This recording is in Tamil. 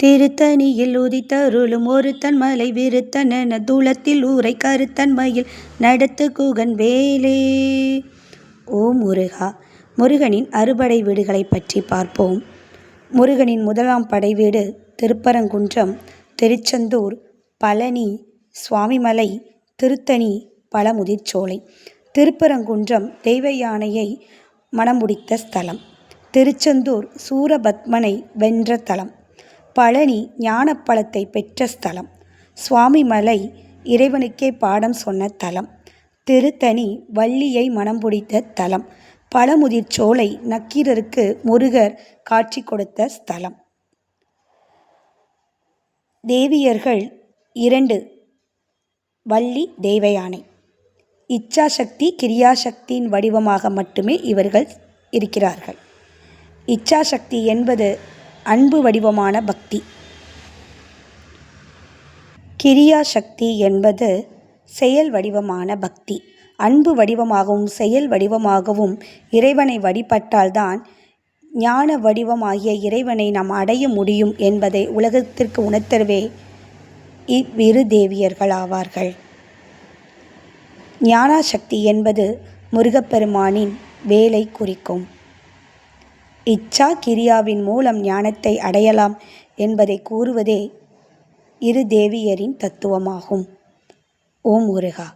திருத்தணியில் உதித்தருளும் ஒருத்தன் மலை விருத்தன் என தூளத்தில் ஊரை கருத்தன் மயில் நடத்து குகன் வேலே. ஓ முருகா. முருகனின் அறுபடை வீடுகளை பற்றி பார்ப்போம். முருகனின் முதலாம் படை வீடு திருப்பரங்குன்றம், திருச்செந்தூர், பழனி, சுவாமிமலை, திருத்தணி, பழமுதிர்ச்சோலை. திருப்பரங்குன்றம் தெய்வ யானையை மணமுடித்த ஸ்தலம். திருச்செந்தூர் சூரபத்மனை வென்ற தலம். பழனி ஞானப்பழத்தை பெற்ற ஸ்தலம். சுவாமிமலை இறைவனுக்கே பாடம் சொன்ன தலம். திருத்தணி வள்ளியை மணம் பிடித்த தலம். பழமுதிர்ச்சோலை நக்கீரருக்கு முருகர் காட்சி கொடுத்த ஸ்தலம். தேவியர்கள் 2. வள்ளி தெய்வயானை. இச்சாசக்தி கிரியாசக்தியின் வடிவமாக மட்டுமே இவர்கள் இருக்கிறார்கள். இச்சாசக்தி என்பது அன்பு வடிவமான பக்தி. கிரியாசக்தி என்பது செயல் வடிவமான பக்தி. அன்பு வடிவமாகவும் செயல் வடிவமாகவும் இறைவனை வழிபட்டால்தான் ஞான வடிவமாகிய இறைவனை நாம் அடைய முடியும் என்பதை உலகத்திற்கு உணர்த்தவே இவ்விரு தேவியர்கள் ஆவார்கள். ஞானசக்தி என்பது முருகப்பெருமானின் வேலை குறிக்கும். இச்சா கிரியாவின் மூலம் ஞானத்தை அடையலாம் என்பதை கூறுவதே இரு தேவியரின் தத்துவமாகும். ஓம் முருகா.